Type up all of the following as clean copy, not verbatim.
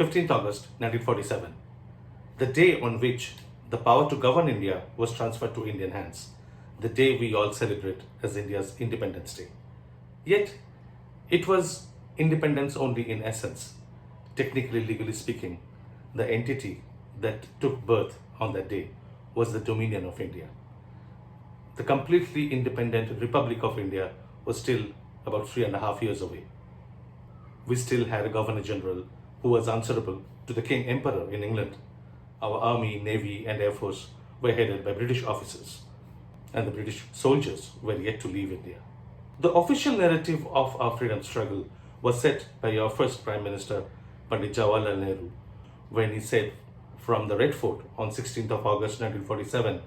15th August 1947, the day on which the power to govern India was transferred to Indian hands, the day we all celebrate as India's Independence Day. Yet, it was independence only in essence. Technically, legally speaking, the entity that took birth on that day was the Dominion of India. The completely independent Republic of India was still about 3.5 years away. We still had a Governor General who was answerable to the King Emperor in England. Our army, navy, and air force were headed by British officers, and the British soldiers were yet to leave India. The official narrative of our freedom struggle was set by our first Prime Minister, Pandit Jawaharlal Nehru, when he said from the Red Fort on 16th of August 1947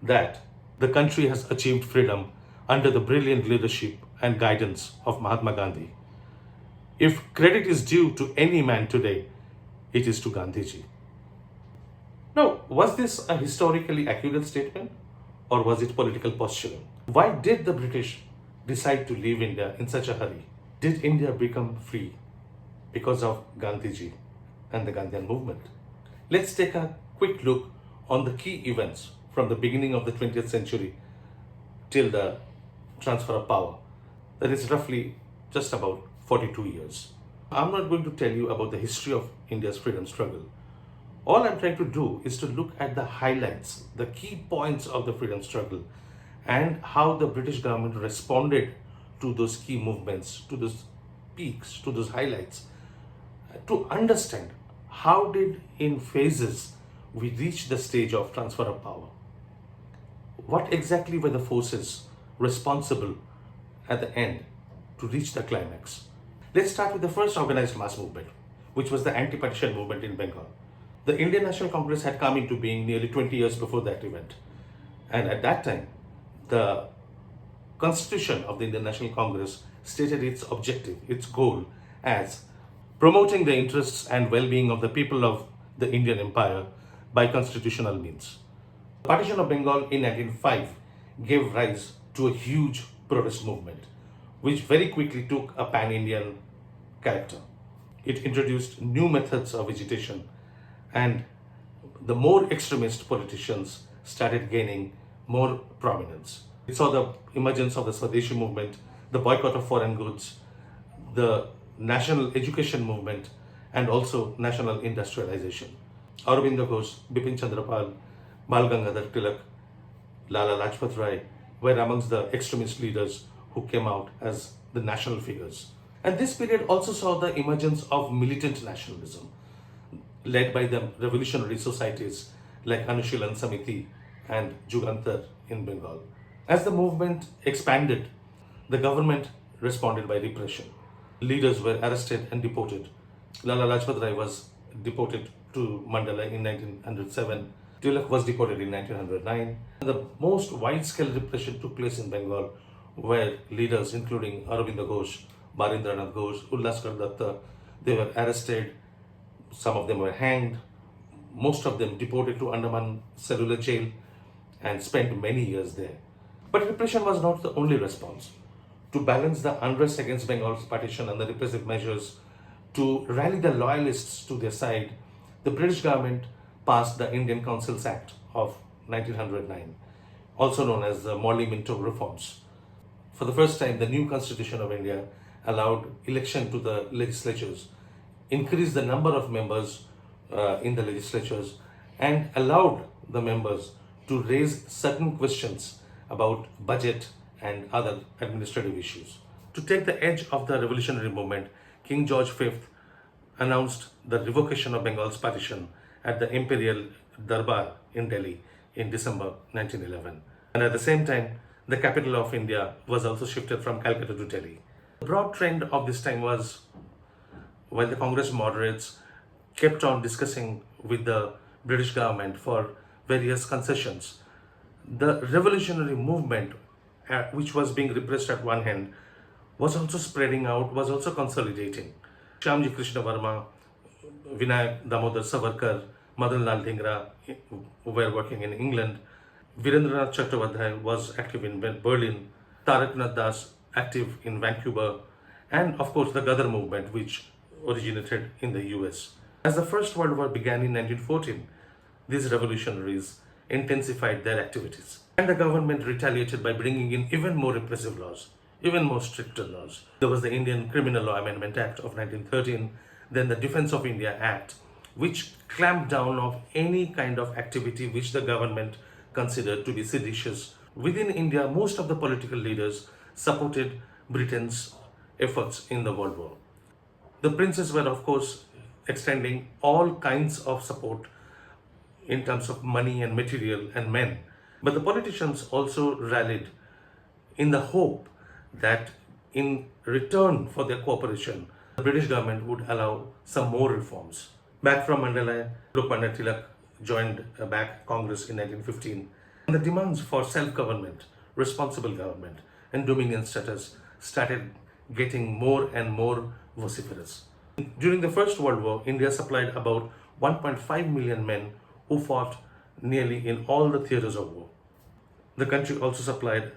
that the country has achieved freedom under the brilliant leadership and guidance of Mahatma Gandhi. If credit is due to any man today, it is to Gandhiji. Now, was this a historically accurate statement or was it political posturing? Why did the British decide to leave India in such a hurry? Did India become free because of Gandhiji and the Gandhian movement? Let's take a quick look on the key events from the beginning of the 20th century till the transfer of power. That is roughly just about 42 years. I'm not going to tell you about the history of India's freedom struggle. All I'm trying to do is to look at the highlights, the key points of the freedom struggle, and how the British government responded to those key movements, to those peaks, to those highlights, to understand how did in phases we reach the stage of transfer of power. What exactly were the forces responsible at the end to reach the climax? Let's start with the first organized mass movement, which was the anti-partition movement in Bengal. The Indian National Congress had come into being nearly 20 years before that event. And at that time, the Constitution of the Indian National Congress stated its objective, its goal, as promoting the interests and well-being of the people of the Indian Empire by constitutional means. The partition of Bengal in 1905 gave rise to a huge protest movement, which very quickly took a pan-Indian character. It introduced new methods of agitation, and the more extremist politicians started gaining more prominence. We saw the emergence of the Swadeshi movement, the boycott of foreign goods, the national education movement, and also national industrialization. Aurobindo Ghosh, Bipin Chandra Pal, Bal Gangadhar Tilak, Lala Lajpat Rai were amongst the extremist leaders who came out as the national figures. And this period also saw the emergence of militant nationalism, led by the revolutionary societies like Anushilan Samiti and Jugantar in Bengal. As the movement expanded, the government responded by repression. Leaders were arrested and deported. Lala Lajpat Rai was deported to Mandala in 1907. Tilak was deported in 1909. The most wide-scale repression took place in Bengal, where leaders including Aurobindo Ghosh, Barindranath Ghosh, Ullaskar Datta, they were arrested. Some of them were hanged. Most of them deported to Andaman Cellular Jail and spent many years there. But repression was not the only response. To balance the unrest against Bengal's partition and the repressive measures, to rally the loyalists to their side, the British government passed the Indian Councils Act of 1909, also known as the Morley-Minto Reforms. For the first time, the new Constitution of India allowed election to the legislatures, increased the number of members in the legislatures, and allowed the members to raise certain questions about budget and other administrative issues. To take the edge of the revolutionary movement, King George V announced the revocation of Bengal's partition at the Imperial Darbar in Delhi in December 1911. And at the same time, the capital of India was also shifted from Calcutta to Delhi. The broad trend of this time was, while the Congress moderates kept on discussing with the British government for various concessions, the revolutionary movement, which was being repressed at one hand, was also spreading out, was also consolidating. Shyamji Krishna Varma, Vinayak Damodar Savarkar, Madan Lal Dhingra were working in England. Virendranath Chattopadhyay was active in Berlin. Taraknath Das active in Vancouver. And of course the Ghadar movement, which originated in the US. As the First World War began in 1914, these revolutionaries intensified their activities. And the government retaliated by bringing in even more repressive laws, even more stricter laws. There was the Indian Criminal Law Amendment Act of 1913, then the Defence of India Act, which clamped down on any kind of activity which the government considered to be seditious. Within India, most of the political leaders supported Britain's efforts in the World War. The princes were, of course, extending all kinds of support in terms of money and material and men. But the politicians also rallied in the hope that in return for their cooperation, the British government would allow some more reforms. Back from Mandalay, Lokmanya Tilak joined back Congress in 1915. And the demands for self-government, responsible government, and dominion status started getting more and more vociferous. During the First World War, India supplied about 1.5 million men who fought nearly in all the theatres of war. The country also supplied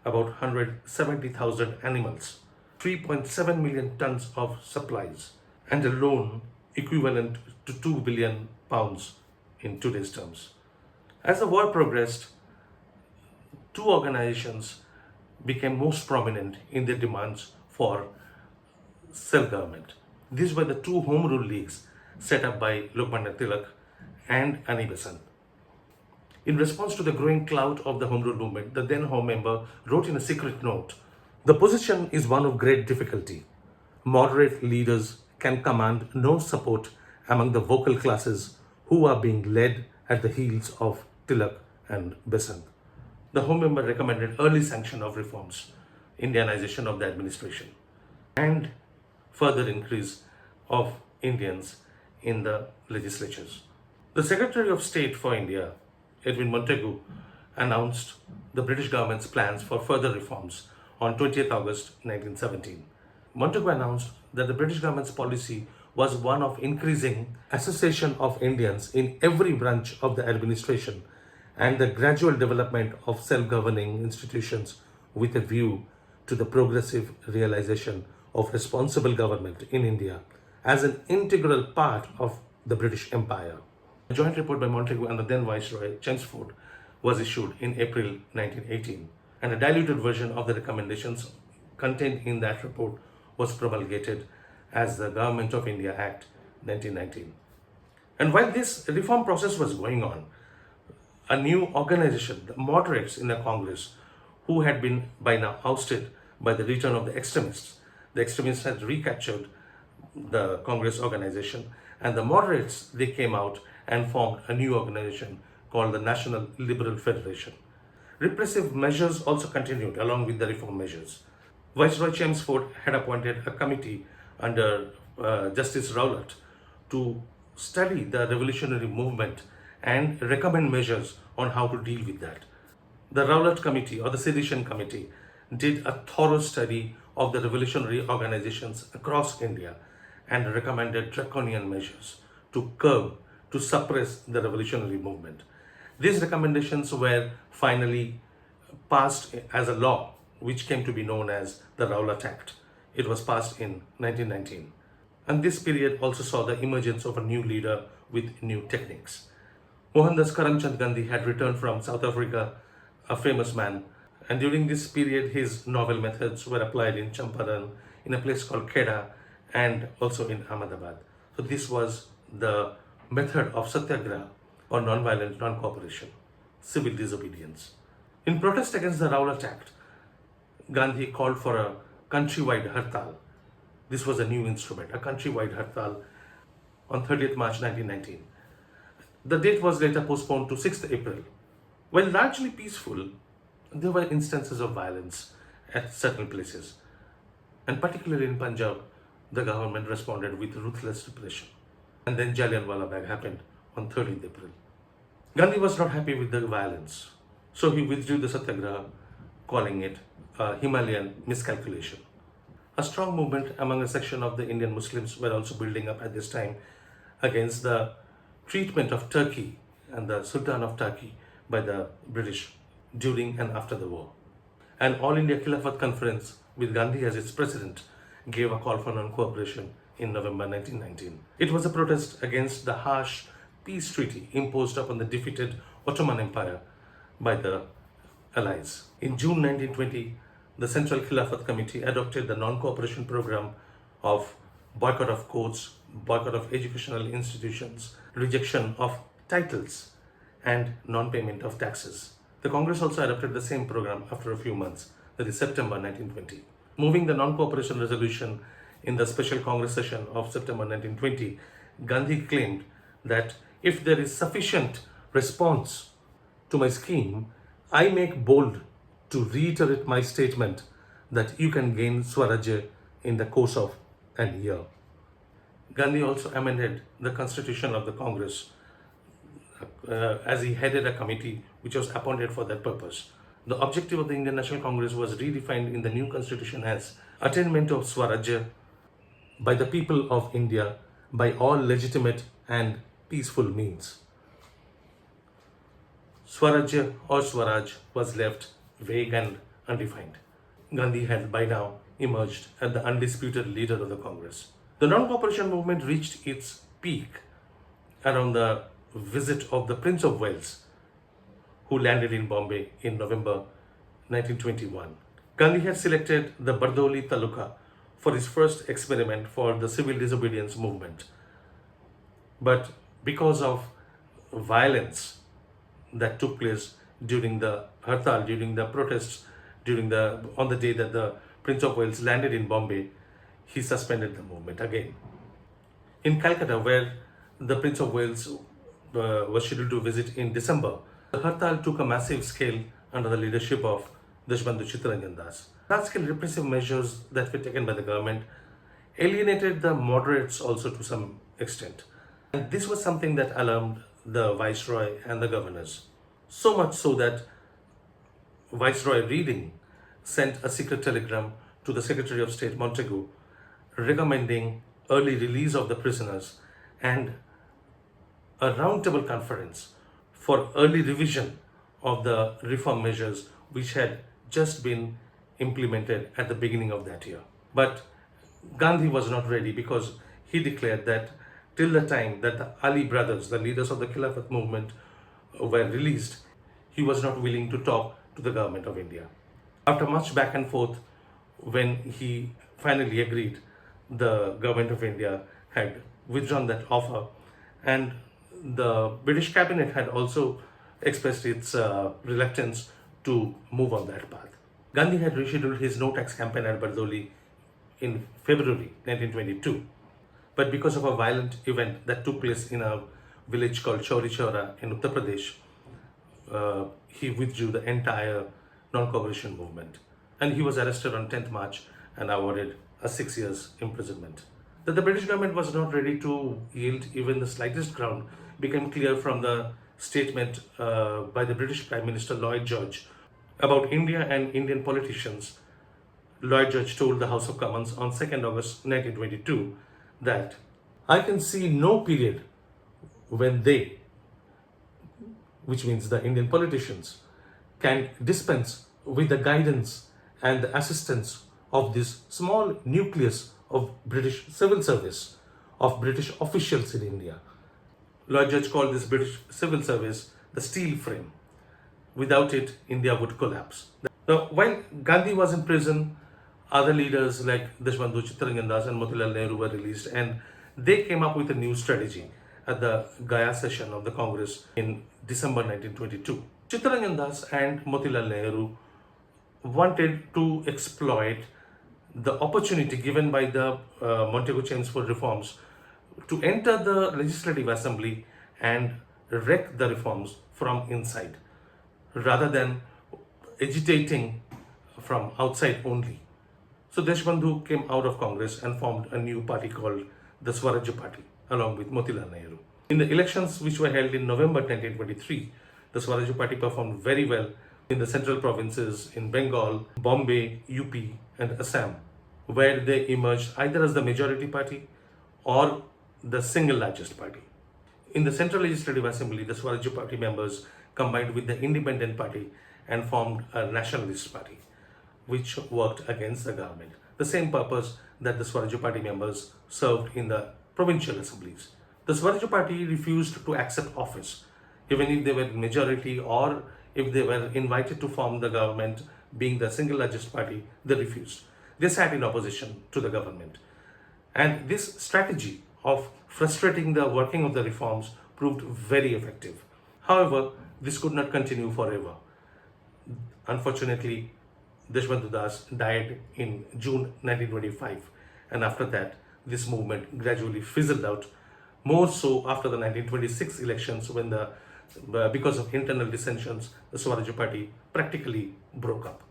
about 170,000 animals, 3.7 million tons of supplies, and a loan equivalent to 2 billion pounds in today's terms. As the war progressed, two organizations became most prominent in their demands for self-government. These were the two Home Rule Leagues set up by Lokmanya Tilak and Annie Besant. In response to the growing clout of the Home Rule movement, the then Home Member wrote in a secret note, "The position is one of great difficulty. Moderate leaders can command no support among the vocal classes who are being led at the heels of Tilak and Besant." The Home Member recommended early sanction of reforms, Indianization of the administration, and further increase of Indians in the legislatures. The Secretary of State for India, Edwin Montagu, announced the British government's plans for further reforms on 20th August 1917. Montagu announced that the British government's policy was one of increasing association of Indians in every branch of the administration and the gradual development of self-governing institutions with a view to the progressive realization of responsible government in India as an integral part of the British Empire. A joint report by Montagu and the then Viceroy Chelmsford was issued in April 1918, and a diluted version of the recommendations contained in that report was promulgated as the Government of India Act 1919. And while this reform process was going on, a new organization, the moderates in the Congress, who had been by now ousted by the return of the extremists had recaptured the Congress organization, and the moderates, they came out and formed a new organization called the National Liberal Federation. Repressive measures also continued along with the reform measures. Viceroy Chelmsford had appointed a committee under Justice Rowlatt to study the revolutionary movement and recommend measures on how to deal with that. The Rowlatt Committee or the Sedition Committee did a thorough study of the revolutionary organizations across India and recommended draconian measures to curb, to suppress the revolutionary movement. These recommendations were finally passed as a law, which came to be known as the Rowlatt Act. It was passed in 1919. And this period also saw the emergence of a new leader with new techniques. Mohandas Karamchand Gandhi had returned from South Africa, a famous man, and during this period his novel methods were applied in Champaran, in a place called Kheda, and also in Ahmedabad. So this was the method of satyagraha, or non-violent non-cooperation, civil disobedience. In protest against the Rowlatt Act, Gandhi called for a countrywide hartal. This was a new instrument, a countrywide hartal, on 30th March 1919. The date was later postponed to 6th April. While largely peaceful, there were instances of violence at certain places, and particularly in Punjab, the government responded with ruthless repression. And then Jallianwala Bagh happened on 13th April. Gandhi was not happy with the violence, so he withdrew the satyagraha, calling it a Himalayan miscalculation. A strong movement among a section of the Indian Muslims were also building up at this time against the treatment of Turkey and the Sultan of Turkey by the British during and after the war. An All India Khilafat Conference with Gandhi as its president gave a call for non-cooperation in November 1919. It was a protest against the harsh peace treaty imposed upon the defeated Ottoman Empire by the Allies. In June 1920, the Central Khilafat Committee adopted the non-cooperation program of boycott of courts, boycott of educational institutions, rejection of titles, and non-payment of taxes. The Congress also adopted the same program after a few months, that is September 1920. Moving the non-cooperation resolution in the special Congress session of September 1920, Gandhi claimed that if there is sufficient response to my scheme, I make bold to reiterate my statement that you can gain Swarajya in the course of an year. Gandhi also amended the constitution of the Congress as he headed a committee which was appointed for that purpose. The objective of the Indian National Congress was redefined in the new constitution as attainment of Swarajya by the people of India by all legitimate and peaceful means. Swarajya or Swaraj was left vague and undefined. Gandhi had by now emerged as the undisputed leader of the Congress. The non-cooperation movement reached its peak around the visit of the Prince of Wales, who landed in Bombay in November 1921. Gandhi had selected the Bardoli Taluka for his first experiment for the civil disobedience movement. But because of violence that took place during the hartal, during the protests, on the day that the Prince of Wales landed in Bombay, he suspended the movement again. In Calcutta, where the Prince of Wales was scheduled to visit in December, the hartal took a massive scale under the leadership of Deshbandhu Chittaranjan Das. Large-scale repressive measures that were taken by the government alienated the moderates also to some extent. And this was something that alarmed the Viceroy and the governors. So much so that Viceroy Reading sent a secret telegram to the Secretary of State Montagu recommending early release of the prisoners and a roundtable conference for early revision of the reform measures which had just been implemented at the beginning of that year. But Gandhi was not ready because he declared that till the time that the Ali brothers, the leaders of the Khilafat movement, were released, he was not willing to talk to the government of India. After much back and forth, when he finally agreed, the government of India had withdrawn that offer, and the British cabinet had also expressed its reluctance to move on that path. Gandhi had rescheduled his no tax campaign at Bardoli in February 1922, but because of a violent event that took place in a village called Chauri Chaura in Uttar Pradesh, he withdrew the entire non-cooperation movement, and he was arrested on 10th March and awarded a 6 years imprisonment. That the British government was not ready to yield even the slightest ground became clear from the statement by the British Prime Minister Lloyd George about India and Indian politicians. Lloyd George told the House of Commons on 2nd August 1922 that I can see no period when they, which means the Indian politicians, can dispense with the guidance and the assistance of this small nucleus of British civil service, of British officials in India. Lloyd George called this British civil service the steel frame. Without it, India would collapse. Now, while Gandhi was in prison, other leaders like Deshbandhu Chittaranjan Das and Motilal Nehru were released, and they came up with a new strategy at the Gaya session of the Congress in December 1922. Chittaranjan Das and Motilal Nehru wanted to exploit the opportunity given by the Montagu-Chelmsford reforms to enter the Legislative Assembly and wreck the reforms from inside, rather than agitating from outside only. So Deshbandhu came out of Congress and formed a new party called the Swarajya Party, along with Motilal Nehru. In the elections which were held in November 1923, the Swarajya Party performed very well in the central provinces in Bengal, Bombay, UP, and Assam, where they emerged either as the majority party or the single largest party. In the Central Legislative Assembly, the Swarajya Party members combined with the Independent Party and formed a nationalist party, which worked against the government. the same purpose that the Swaraj Party members served in the provincial assemblies. The Swaraj Party refused to accept office, even if they were majority or if they were invited to form the government, being the single largest party, they refused. They sat in opposition to the government. And this strategy of frustrating the working of the reforms proved very effective. However, this could not continue forever. Unfortunately, Deshbandhu Das died in June 1925, and after that, this movement gradually fizzled out. More so after the 1926 elections, when because of internal dissensions, the Swaraj Party practically broke up.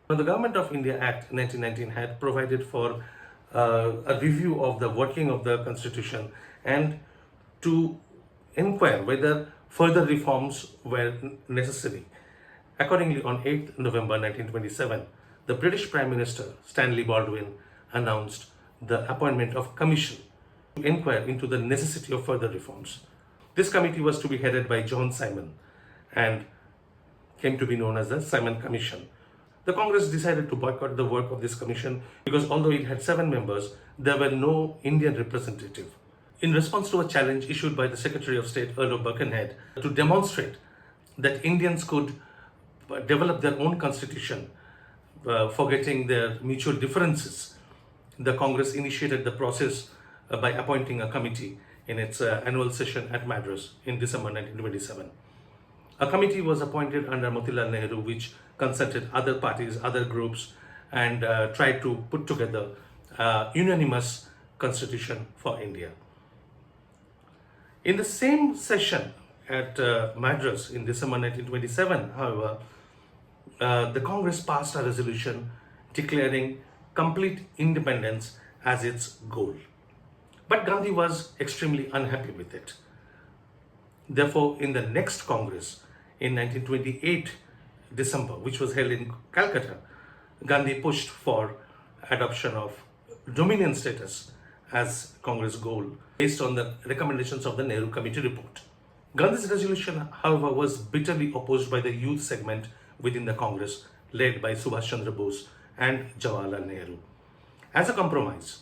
Now, the Government of India Act 1919 had provided for a review of the working of the constitution and to inquire whether further reforms were necessary. Accordingly, on 8th November 1927, the British Prime Minister Stanley Baldwin announced the appointment of a commission to inquire into the necessity of further reforms. This committee was to be headed by John Simon and came to be known as the Simon Commission. The Congress decided to boycott the work of this commission because although it had 7 members, there were no Indian representative. In response to a challenge issued by the Secretary of State, Earl of Birkenhead, to demonstrate that Indians could develop their own constitution, forgetting their mutual differences, the Congress initiated the process by appointing a committee in its annual session at Madras in December 1927. A committee was appointed under Motilal Nehru, which consulted other parties, other groups, and tried to put together a unanimous constitution for India. In the same session at Madras in December 1927, however, the Congress passed a resolution declaring complete independence as its goal. But Gandhi was extremely unhappy with it. Therefore, in the next Congress in 1928 December, which was held in Calcutta, Gandhi pushed for adoption of dominion status as Congress goal based on the recommendations of the Nehru Committee report. Gandhi's resolution, however, was bitterly opposed by the youth segment within the Congress led by Subhash Chandra Bose and Jawaharlal Nehru. As a compromise,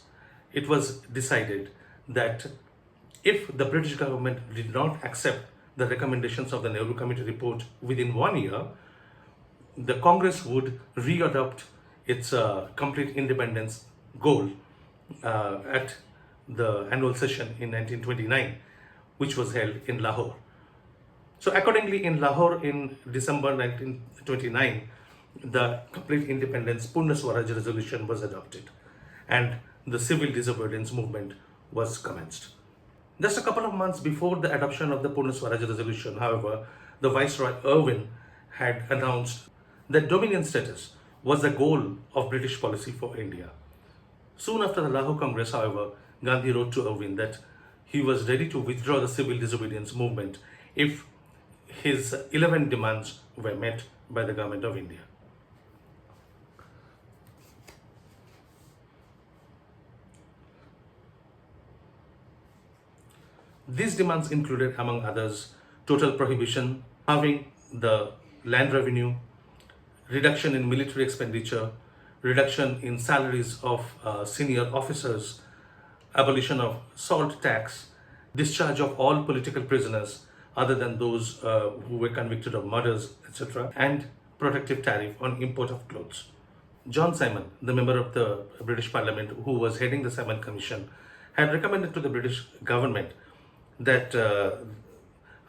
it was decided that if the British government did not accept the recommendations of the Nehru Committee report within 1 year, the Congress would readopt its complete independence goal at the annual session in 1929, which was held in Lahore. So accordingly, in Lahore in December 1929, the complete independence Purna Swaraj resolution was adopted and the civil disobedience movement was commenced. Just a couple of months before the adoption of the Purna Swaraj resolution, however, the Viceroy Irwin had announced that dominion status was the goal of British policy for India. Soon after the Lahore Congress, however, Gandhi wrote to Irwin that he was ready to withdraw the civil disobedience movement if his 11 demands were met by the government of India. These demands included, among others, total prohibition, halving the land revenue, reduction in military expenditure, reduction in salaries of senior officers, abolition of salt tax, discharge of all political prisoners other than those who were convicted of murders, etc., and protective tariff on import of clothes. John Simon, the member of the British Parliament who was heading the Simon Commission, had recommended to the British government that a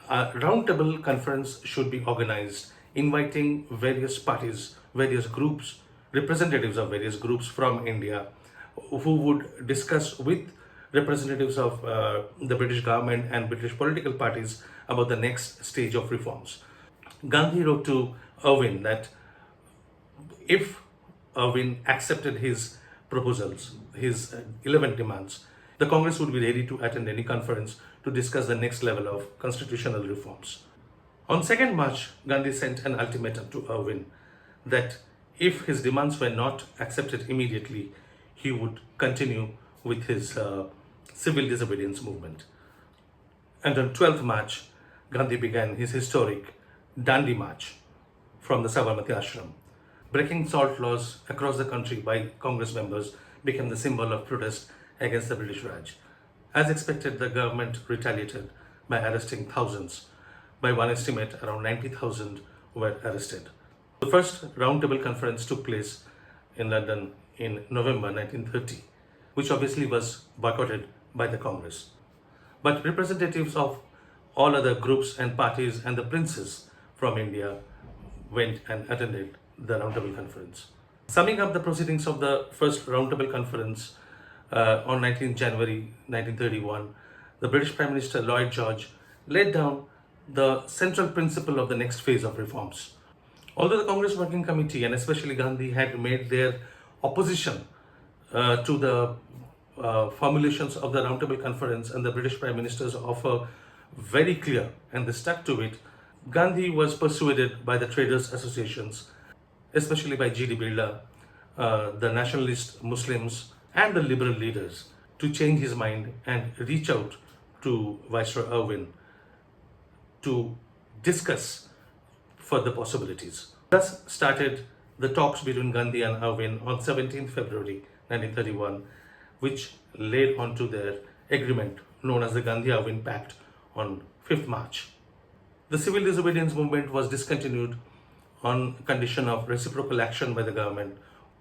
roundtable conference should be organized, inviting various parties, various groups, representatives of various groups from India, who would discuss with representatives of the British government and British political parties about the next stage of reforms. Gandhi wrote to Irwin that if Irwin accepted his proposals, his 11 demands, the Congress would be ready to attend any conference to discuss the next level of constitutional reforms. On 2nd March, Gandhi sent an ultimatum to Irwin that if his demands were not accepted immediately, he would continue with his civil disobedience movement. And on 12th March, Gandhi began his historic Dandi March from the Sabarmati Ashram. Breaking salt laws across the country by Congress members became the symbol of protest against the British Raj. As expected, the government retaliated by arresting thousands. By one estimate, around 90,000 were arrested. The first roundtable conference took place in London in November 1930, which obviously was boycotted by the Congress. But representatives of all other groups and parties and the princes from India went and attended the Roundtable Conference. Summing up the proceedings of the first Roundtable Conference on 19 January 1931, the British Prime Minister Lloyd George laid down the central principle of the next phase of reforms. Although the Congress Working Committee and especially Gandhi had made their opposition to the formulations of the Roundtable Conference and the British Prime Minister's offer very clear and they stuck to it, Gandhi was persuaded by the traders' associations, especially by G.D. Birla, the nationalist Muslims and the liberal leaders, to change his mind and reach out to Viceroy Irwin to discuss further possibilities. Thus started the talks between Gandhi and Irwin on 17th February 1931, which led on to their agreement known as the Gandhi-Irwin Pact on 5th March. The civil disobedience movement was discontinued on condition of reciprocal action by the government,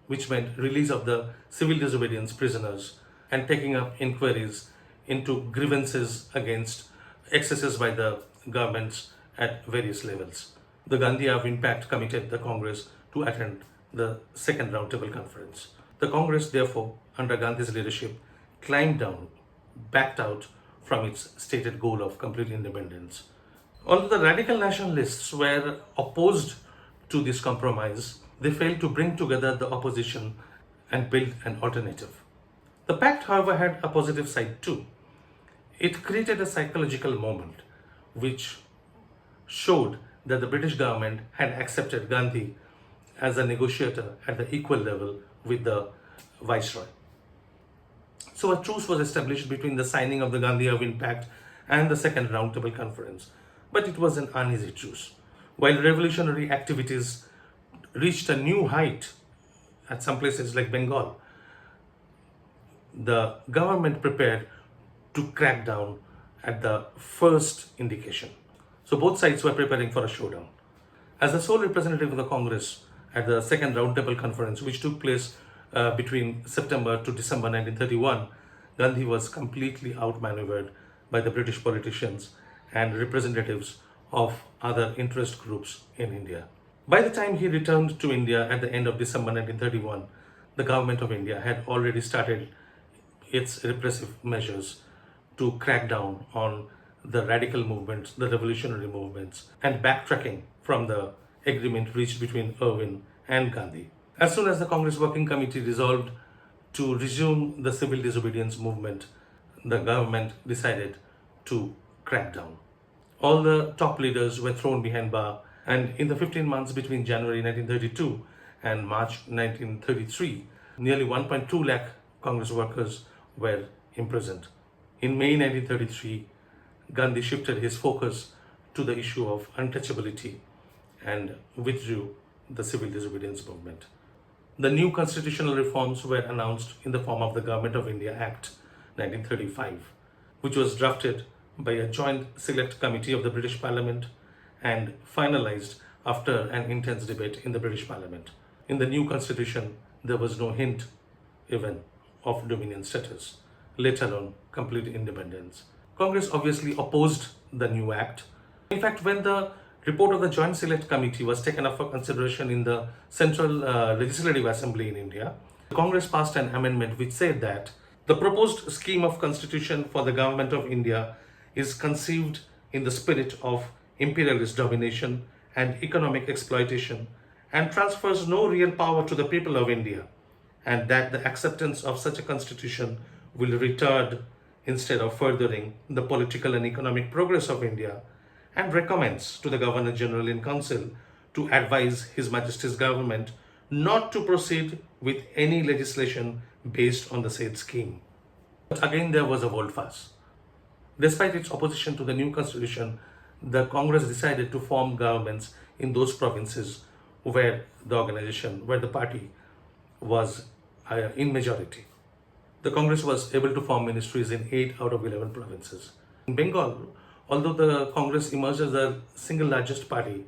which meant release of the civil disobedience prisoners and taking up inquiries into grievances against excesses by the governments at various levels. The Gandhi-Irwin Pact committed the Congress to attend the second Roundtable Conference. The Congress, therefore, under Gandhi's leadership, climbed down, backed out from its stated goal of complete independence. Although the radical nationalists were opposed to this compromise, they failed to bring together the opposition and build an alternative. The pact, however, had a positive side too. It created a psychological moment which showed that the British government had accepted Gandhi as a negotiator at the equal level with the Viceroy. So a truce was established between the signing of the Gandhi-Irwin Pact and the Second Roundtable Conference, but it was an uneasy truce. While revolutionary activities reached a new height at some places like Bengal, the government prepared to crack down at the first indication. So both sides were preparing for a showdown. As the sole representative of the Congress at the Second Roundtable Conference, which took place between September to December 1931, Gandhi was completely outmaneuvered by the British politicians and representatives of other interest groups in India. By the time he returned to India at the end of December 1931, the government of India had already started its repressive measures to crack down on the radical movements, the revolutionary movements, and backtracking from the agreement reached between Irwin and Gandhi. As soon as the Congress Working Committee resolved to resume the civil disobedience movement, the government decided to crack down. All the top leaders were thrown behind bar, and in the 15 months between January 1932 and March 1933, nearly 1.2 lakh Congress workers were imprisoned. In May 1933, Gandhi shifted his focus to the issue of untouchability and withdrew the civil disobedience movement. The new constitutional reforms were announced in the form of the Government of India Act 1935, which was drafted by a joint select committee of the British Parliament and finalized after an intense debate in the British Parliament. In the new constitution, there was no hint even of dominion status, let alone complete independence. Congress obviously opposed the new act. In fact, when the report of the Joint Select Committee was taken up for consideration in the Central Legislative Assembly in India, Congress passed an amendment which said that the proposed scheme of constitution for the Government of India is conceived in the spirit of imperialist domination and economic exploitation and transfers no real power to the people of India, and that the acceptance of such a constitution will retard instead of furthering the political and economic progress of India, and recommends to the Governor General in Council to advise His Majesty's government not to proceed with any legislation based on the said scheme. But again, there was a volte-face. Despite its opposition to the new constitution, the Congress decided to form governments in those provinces where the party was in majority. The Congress was able to form ministries in 8 out of 11 provinces. In Bengal, although the Congress emerged as the single largest party,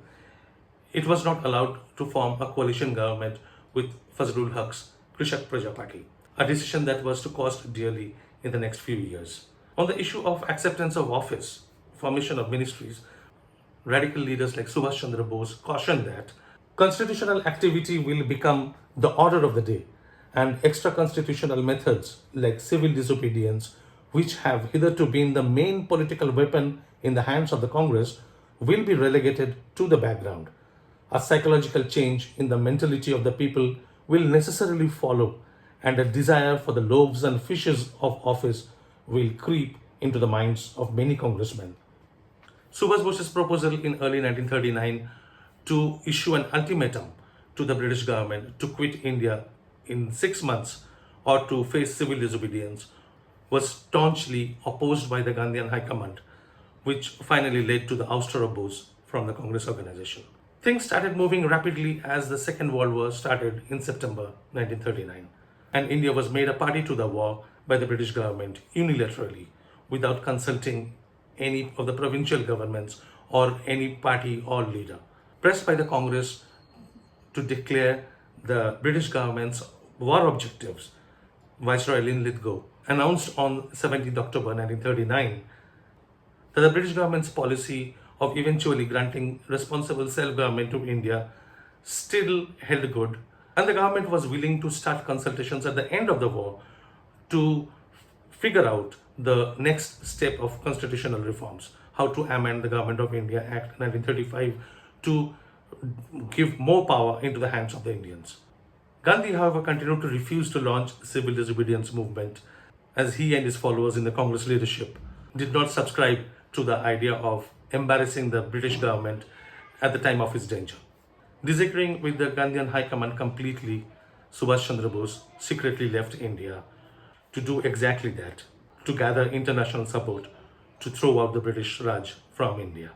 it was not allowed to form a coalition government with Fazlul Huq's Krishak Praja Party, a decision that was to cost dearly in the next few years. On the issue of acceptance of office, formation of ministries, radical leaders like Subhash Chandra Bose cautioned that constitutional activity will become the order of the day, and extra constitutional methods like civil disobedience, which have hitherto been the main political weapon in the hands of the Congress, will be relegated to the background. A psychological change in the mentality of the people will necessarily follow, and a desire for the loaves and fishes of office will creep into the minds of many congressmen. Subhash Bose's proposal in early 1939 to issue an ultimatum to the British government to quit India in 6 months or to face civil disobedience was staunchly opposed by the Gandhian High Command, which finally led to the ouster of Bose from the Congress organization. Things started moving rapidly as the Second World War started in September 1939, and India was made a party to the war by the British government unilaterally without consulting any of the provincial governments or any party or leader. Pressed by the Congress to declare the British government's war objectives, Viceroy Linlithgow announced on 17th October 1939 that the British government's policy of eventually granting responsible self-government to India still held good, and the government was willing to start consultations at the end of the war to figure out the next step of constitutional reforms, how to amend the Government of India Act 1935 to give more power into the hands of the Indians. Gandhi, however, continued to refuse to launch the civil disobedience movement, as he and his followers in the Congress leadership did not subscribe to the idea of embarrassing the British government at the time of his danger. Disagreeing with the Gandhian High Command completely, Subhash Chandra Bose secretly left India to do exactly that, to gather international support to throw out the British Raj from India.